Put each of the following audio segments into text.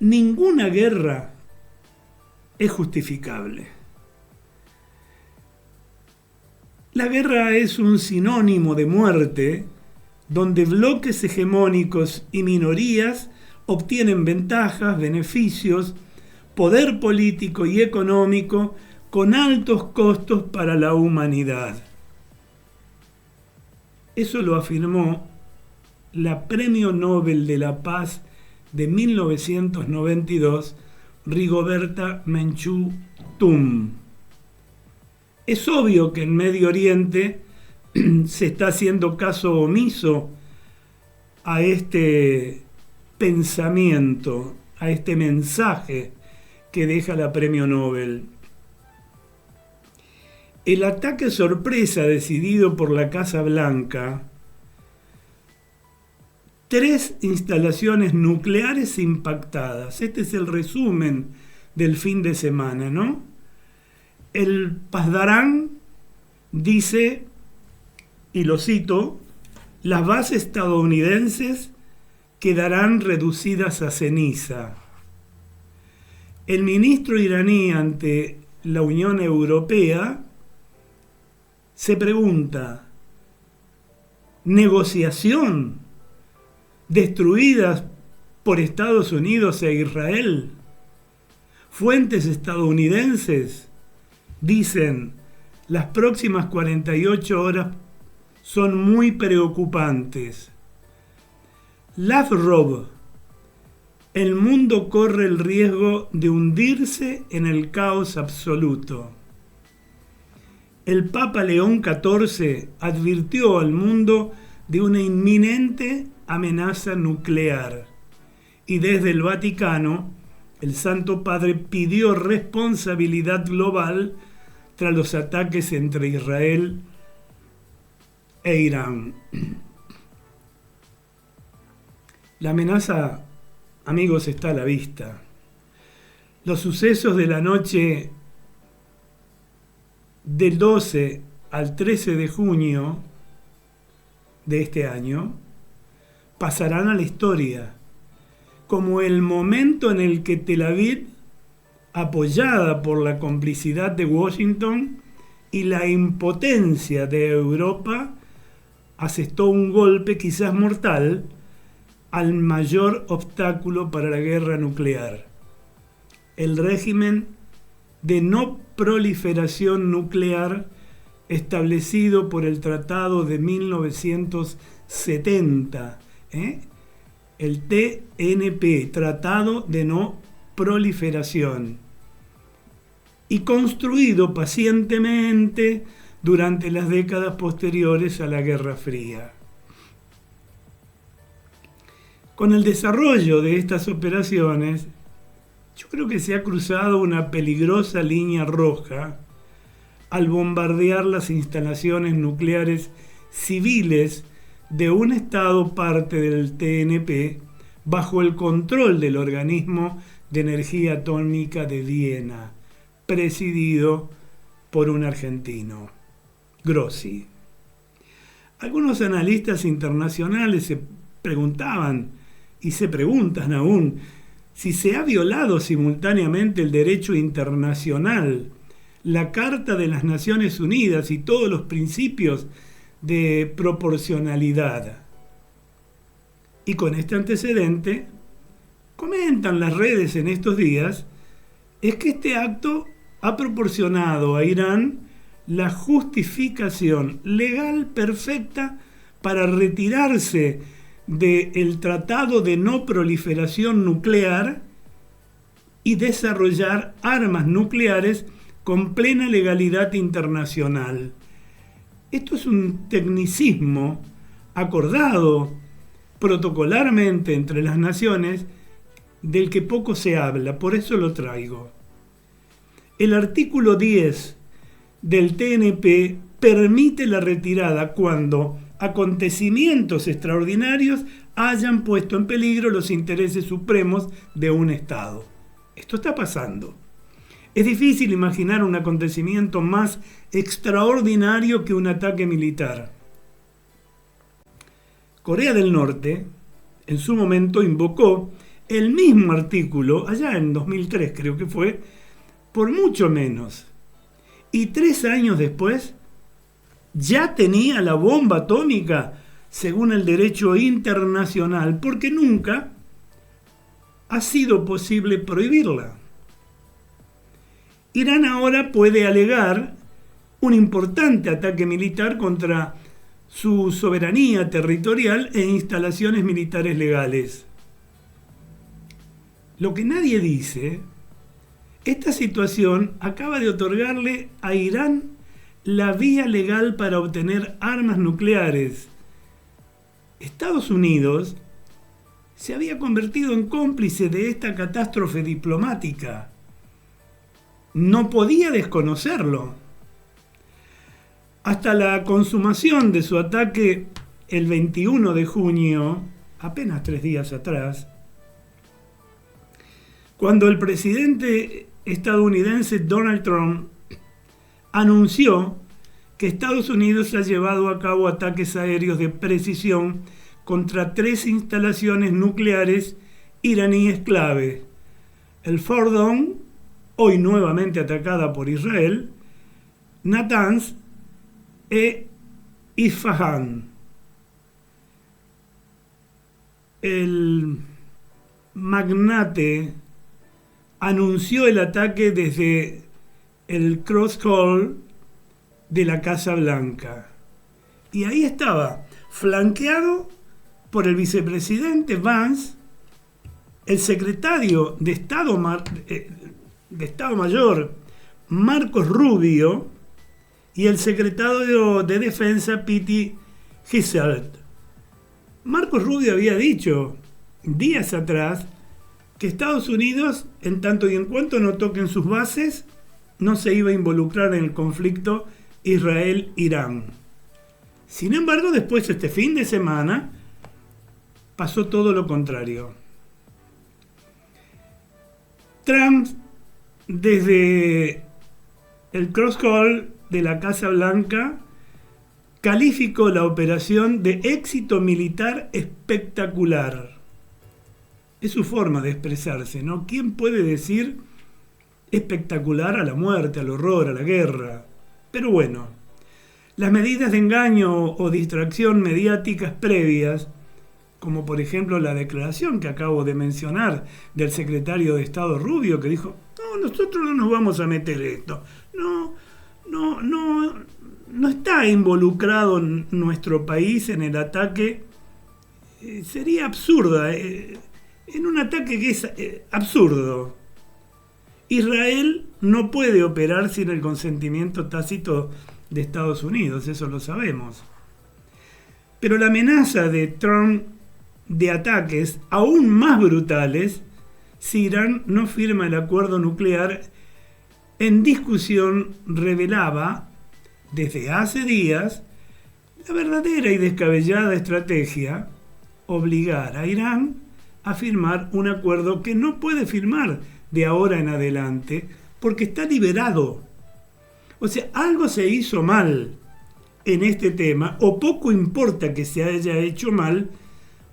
Ninguna guerra es justificable. La guerra es un sinónimo de muerte, donde bloques hegemónicos y minorías obtienen ventajas, beneficios, poder político y económico con altos costos para la humanidad. Eso lo afirmó la Premio Nobel de la Paz de 1992, Rigoberta Menchú Tum. Es obvio que en Medio Oriente se está haciendo caso omiso a este pensamiento, a este mensaje que deja la Premio Nobel. El ataque sorpresa decidido por la Casa Blanca, 3 instalaciones nucleares impactadas. Este es el resumen del fin de semana, ¿no? El Pasdarán dice, y lo cito, las bases estadounidenses quedarán reducidas a ceniza. El ministro iraní ante la Unión Europea se pregunta, ¿negociación destruidas por Estados Unidos e Israel? Fuentes estadounidenses dicen, las próximas 48 horas son muy preocupantes. Lavrov, el mundo corre el riesgo de hundirse en el caos absoluto. El Papa León XIV advirtió al mundo de una inminente amenaza nuclear y desde el Vaticano el Santo Padre pidió responsabilidad global tras los ataques entre Israel e Irán. La amenaza, amigos, está a la vista. Los sucesos de la noche del 12 al 13 de junio de este año pasarán a la historia como el momento en el que Tel Aviv, apoyada por la complicidad de Washington y la impotencia de Europa, asestó un golpe quizás mortal al mayor obstáculo para la guerra nuclear, el régimen de no proliferación nuclear establecido por el Tratado de 1970, el TNP, Tratado de No Proliferación, y construido pacientemente durante las décadas posteriores a la Guerra Fría. Con el desarrollo de estas operaciones, yo creo que se ha cruzado una peligrosa línea roja al bombardear las instalaciones nucleares civiles de un Estado parte del TNP bajo el control del Organismo de Energía Atómica de Viena, presidido por un argentino, Grossi. Algunos analistas internacionales se preguntaban y se preguntan aún si se ha violado simultáneamente el derecho internacional, la Carta de las Naciones Unidas y todos los principios de proporcionalidad. Y con este antecedente, comentan las redes en estos días, es que este acto ha proporcionado a Irán la justificación legal perfecta para retirarse del Tratado de No Proliferación Nuclear y desarrollar armas nucleares con plena legalidad internacional. Esto es un tecnicismo acordado protocolarmente entre las naciones del que poco se habla, por eso lo traigo. El artículo 10 del TNP permite la retirada cuando acontecimientos extraordinarios hayan puesto en peligro los intereses supremos de un Estado. Esto está pasando. Es difícil imaginar un acontecimiento más extraordinario que un ataque militar. Corea del Norte, en su momento, invocó el mismo artículo, allá en 2003 creo que fue, por mucho menos. Y 3 años después, ya tenía la bomba atómica según el derecho internacional, porque nunca ha sido posible prohibirla. Irán ahora puede alegar un importante ataque militar contra su soberanía territorial e instalaciones militares legales. Lo que nadie dice, esta situación acaba de otorgarle a Irán la vía legal para obtener armas nucleares. Estados Unidos se había convertido en cómplice de esta catástrofe diplomática. No podía desconocerlo. Hasta la consumación de su ataque el 21 de junio, apenas 3 días atrás, cuando el presidente estadounidense Donald Trump anunció que Estados Unidos ha llevado a cabo ataques aéreos de precisión contra 3 instalaciones nucleares iraníes clave: el Fordow, hoy nuevamente atacada por Israel, Natanz e Isfahan. El magnate anunció el ataque desde el Cross Hall de la Casa Blanca. Y ahí estaba, flanqueado por el vicepresidente Vance, el secretario de Estado Mayor Marcos Rubio y el secretario de Defensa Pete Hegseth. Marcos Rubio había dicho días atrás que Estados Unidos, en tanto y en cuanto no toquen sus bases, no se iba a involucrar en el conflicto Israel-Irán. Sin embargo, después, este fin de semana, pasó todo lo contrario. Trump, desde el Cross Hall de la Casa Blanca, calificó la operación de éxito militar espectacular. Es su forma de expresarse, ¿no? ¿Quién puede decir espectacular a la muerte, al horror, a la guerra? Pero bueno, las medidas de engaño o distracción mediáticas previas, como por ejemplo la declaración que acabo de mencionar del secretario de Estado Rubio, que dijo: no, nosotros no nos vamos a meter en esto, no está involucrado nuestro país en el ataque, sería absurda, en un ataque que es absurdo. Israel no puede operar sin el consentimiento tácito de Estados Unidos, eso lo sabemos. Pero la amenaza de Trump de ataques aún más brutales si Irán no firma el acuerdo nuclear en discusión revelaba desde hace días la verdadera y descabellada estrategia: obligar a Irán a firmar un acuerdo que no puede firmar de ahora en adelante porque está liberado. O sea, algo se hizo mal en este tema, o poco importa que se haya hecho mal,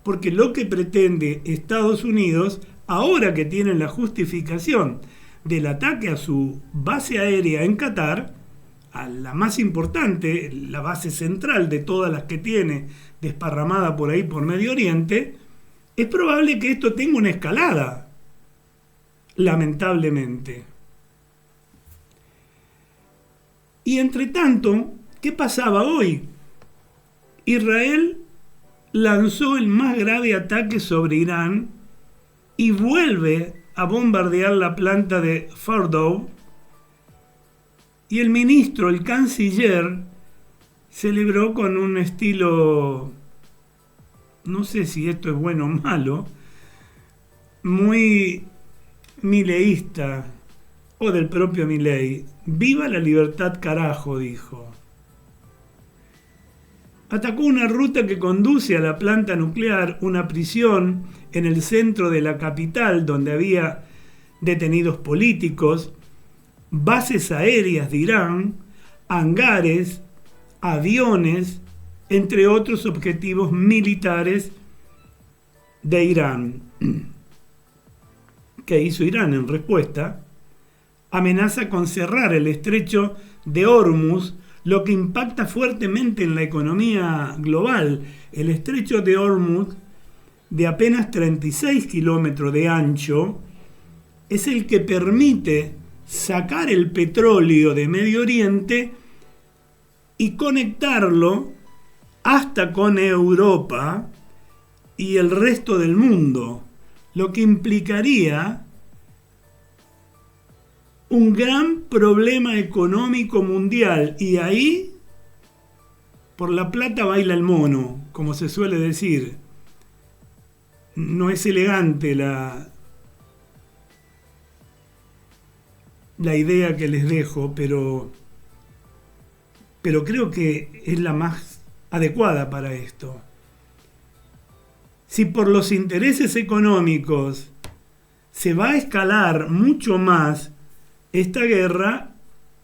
porque lo que pretende Estados Unidos, ahora que tienen la justificación del ataque a su base aérea en Qatar, a la más importante, la base central de todas las que tiene desparramada por ahí por Medio Oriente, es probable que esto tenga una escalada, lamentablemente. Y entre tanto, ¿qué pasaba hoy? Israel lanzó el más grave ataque sobre Irán y vuelve a bombardear la planta de Fordow, y el ministro, el canciller, celebró con un estilo, no sé si esto es bueno o malo, muy mileísta, o del propio Milei. ¡Viva la libertad, carajo!, dijo. Atacó una ruta que conduce a la planta nuclear, una prisión en el centro de la capital donde había detenidos políticos, bases aéreas de Irán, hangares, aviones, entre otros objetivos militares de Irán. ¿Qué hizo Irán en respuesta? Amenaza con cerrar el estrecho de Hormuz, lo que impacta fuertemente en la economía global. El estrecho de Hormuz, de apenas 36 kilómetros de ancho, es el que permite sacar el petróleo de Medio Oriente y conectarlo hasta con Europa y el resto del mundo, lo que implicaría un gran problema económico mundial. Y ahí, por la plata baila el mono, como se suele decir. No es elegante la idea que les dejo, pero creo que es la más adecuada para esto. Si por los intereses económicos se va a escalar mucho más esta guerra,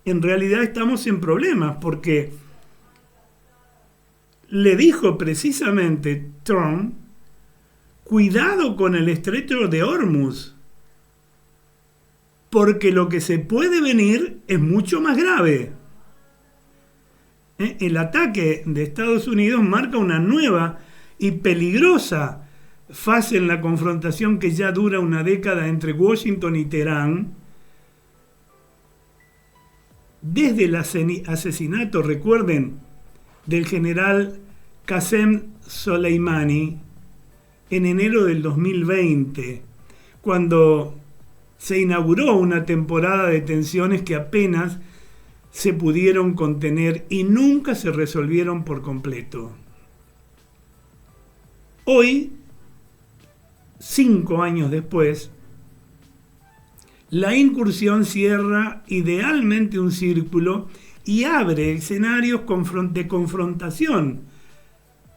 en realidad estamos en problemas, porque le dijo precisamente Trump: cuidado con el estrecho de Hormuz, porque lo que se puede venir es mucho más grave. El ataque de Estados Unidos marca una nueva y peligrosa fase en la confrontación que ya dura una década entre Washington y Teherán. Desde el asesinato, recuerden, del general Qasem Soleimani en enero del 2020, cuando se inauguró una temporada de tensiones que apenas se pudieron contener y nunca se resolvieron por completo. Hoy, 5 años después, la incursión cierra idealmente un círculo y abre escenarios de confrontación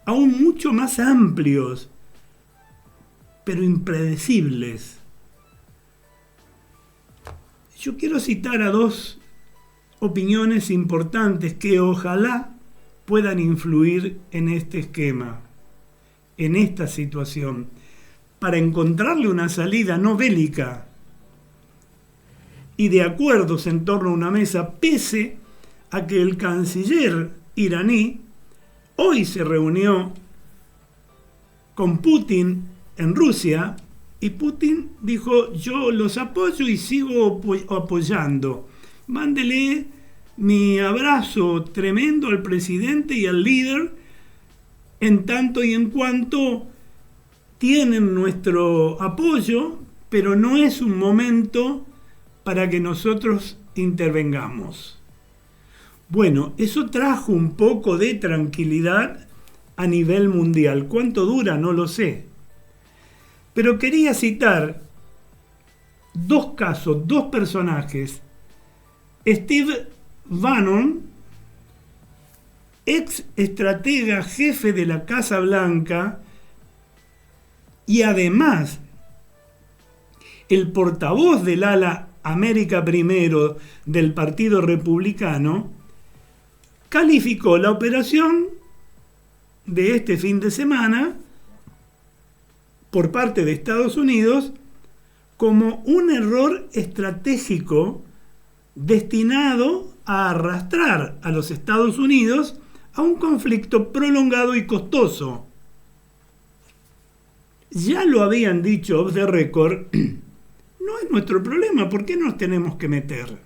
aún mucho más amplios, pero impredecibles. Yo quiero citar a 2 opiniones importantes que ojalá puedan influir en este esquema, en esta situación, para encontrarle una salida no bélica y de acuerdos en torno a una mesa, pese a que el canciller iraní hoy se reunió con Putin en Rusia y Putin dijo: yo los apoyo y sigo apoyando. Mándele mi abrazo tremendo al presidente y al líder en tanto y en cuanto tienen nuestro apoyo, pero no es un momento para que nosotros intervengamos. Bueno, eso trajo un poco de tranquilidad a nivel mundial. ¿Cuánto dura? No lo sé. Pero quería citar 2 casos, 2 personajes. Steve Bannon, ex estratega jefe de la Casa Blanca y además el portavoz del ala América Primero del Partido Republicano, calificó la operación de este fin de semana por parte de Estados Unidos como un error estratégico destinado a arrastrar a los Estados Unidos a un conflicto prolongado y costoso. Ya lo habían dicho off the record, no es nuestro problema, ¿por qué nos tenemos que meter?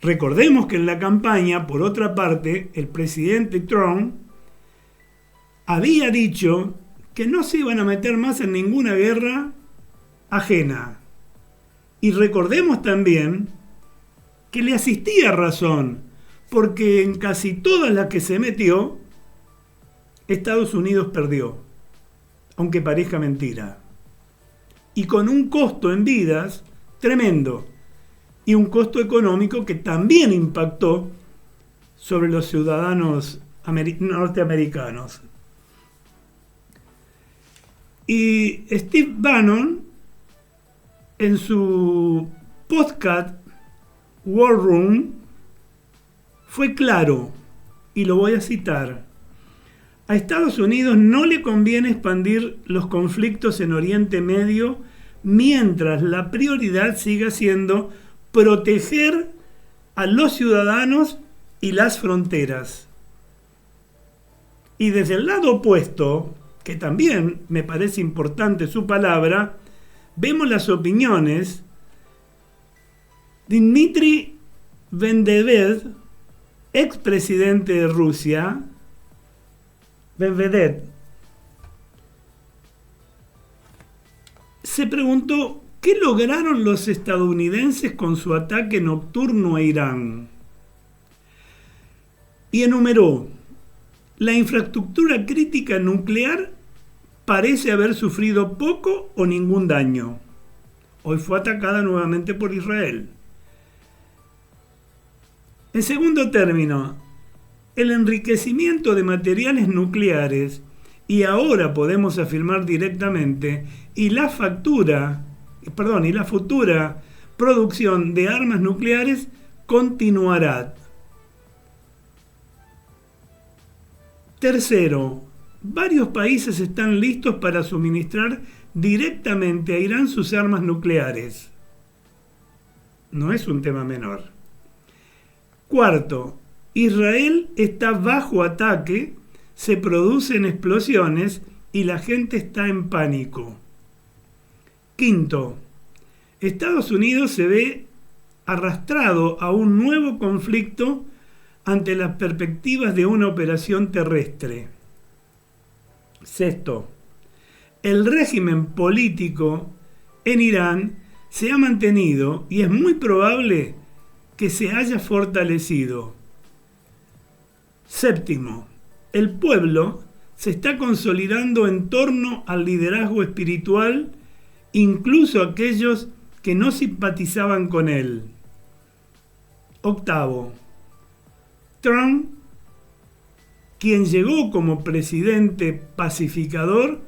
Recordemos que en la campaña, por otra parte, el presidente Trump había dicho que no se iban a meter más en ninguna guerra ajena. Y recordemos también que le asistía razón, porque en casi todas las que se metió, Estados Unidos perdió, aunque parezca mentira. Y con un costo en vidas tremendo, y un costo económico que también impactó sobre los ciudadanos norteamericanos. Y Steve Bannon, en su podcast War Room, fue claro, y lo voy a citar: a Estados Unidos no le conviene expandir los conflictos en Oriente Medio mientras la prioridad siga siendo proteger a los ciudadanos y las fronteras. Y desde el lado opuesto, que también me parece importante su palabra, vemos las opiniones de Dmitry Medvedev, expresidente de Rusia, Medvedev. Se preguntó qué lograron los estadounidenses con su ataque nocturno a Irán. Y enumeró: la infraestructura crítica nuclear parece haber sufrido poco o ningún daño. Hoy fue atacada nuevamente por Israel. En segundo término, el enriquecimiento de materiales nucleares, y ahora podemos afirmar directamente, y la futura producción de armas nucleares continuará. Tercero, varios países están listos para suministrar directamente a Irán sus armas nucleares. No es un tema menor. Cuarto, Israel está bajo ataque, se producen explosiones y la gente está en pánico. Quinto, Estados Unidos se ve arrastrado a un nuevo conflicto ante las perspectivas de una operación terrestre. Sexto, el régimen político en Irán se ha mantenido y es muy probable que se haya fortalecido. Séptimo, el pueblo se está consolidando en torno al liderazgo espiritual, incluso aquellos que no simpatizaban con él. Octavo, Trump, quien llegó como presidente pacificador,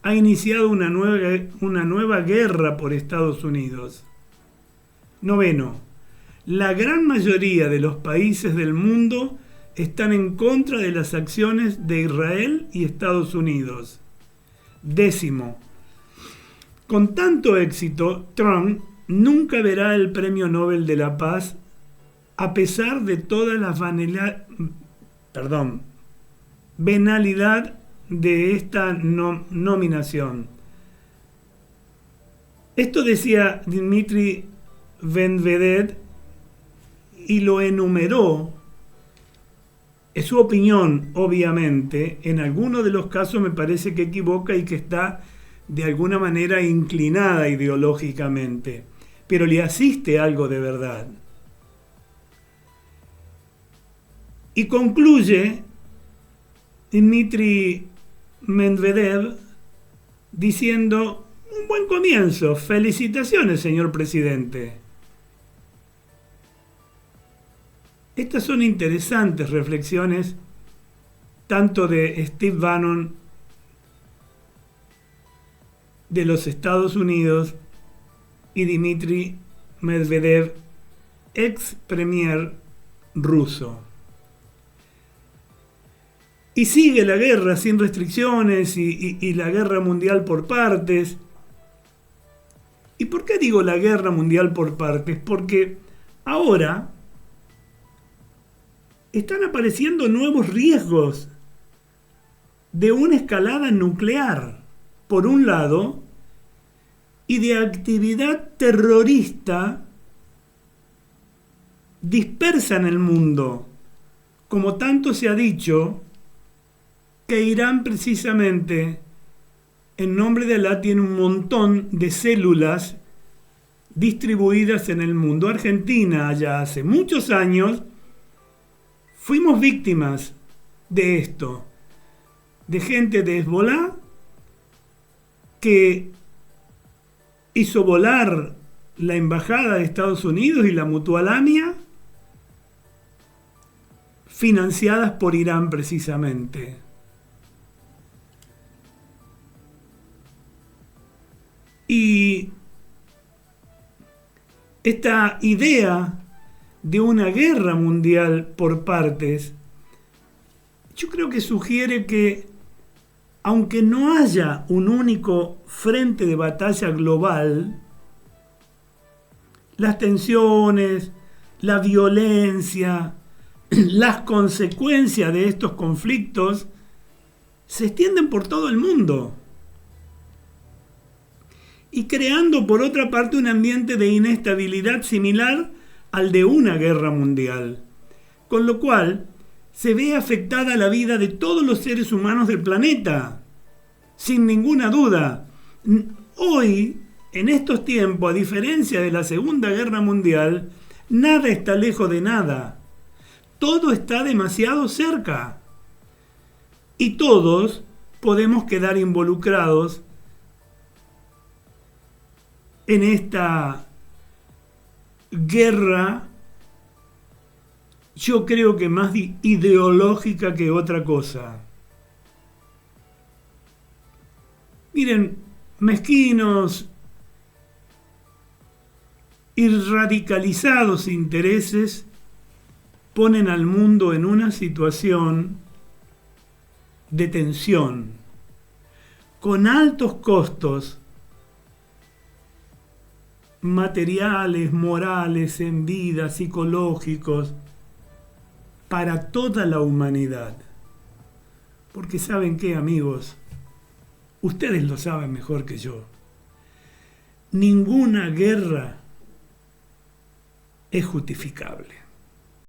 ha iniciado una nueva guerra por Estados Unidos. Noveno, la gran mayoría de los países del mundo están en contra de las acciones de Israel y Estados Unidos. Décimo, con tanto éxito, Trump nunca verá el Premio Nobel de la Paz a pesar de toda la venalidad de esta nominación. Esto decía Dmitry Medvedev y lo enumeró. Es su opinión, obviamente. En algunos de los casos me parece que equivoca y que está de alguna manera inclinada ideológicamente, pero le asiste algo de verdad. Y concluye Dmitry Medvedev diciendo: un buen comienzo, felicitaciones, señor presidente. Estas son interesantes reflexiones tanto de Steve Bannon de los Estados Unidos y Dmitry Medvedev, ex premier ruso. Y sigue la guerra sin restricciones y la guerra mundial por partes. ¿Y por qué digo la guerra mundial por partes? Porque ahora están apareciendo nuevos riesgos de una escalada nuclear, por un lado, y de actividad terrorista dispersa en el mundo. Como tanto se ha dicho, que Irán precisamente, en nombre de Alá, tiene un montón de células distribuidas en el mundo. Argentina, ya hace muchos años, fuimos víctimas de esto, de gente de Hezbolá que hizo volar la embajada de Estados Unidos y la Mutualamia, financiadas por Irán precisamente. Y esta idea de una guerra mundial por partes, yo creo que sugiere que aunque no haya un único frente de batalla global, las tensiones, la violencia, las consecuencias de estos conflictos se extienden por todo el mundo y creando por otra parte un ambiente de inestabilidad similar al de una guerra mundial, con lo cual se ve afectada la vida de todos los seres humanos del planeta, sin ninguna duda. Hoy, en estos tiempos, a diferencia de la Segunda Guerra Mundial, nada está lejos de nada. Todo está demasiado cerca. Y todos podemos quedar involucrados en esta guerra, yo creo que más ideológica que otra cosa. Miren, mezquinos y radicalizados intereses ponen al mundo en una situación de tensión, con altos costos materiales, morales, en vida, psicológicos, para toda la humanidad. Porque ¿saben qué, amigos? Ustedes lo saben mejor que yo. Ninguna guerra es justificable.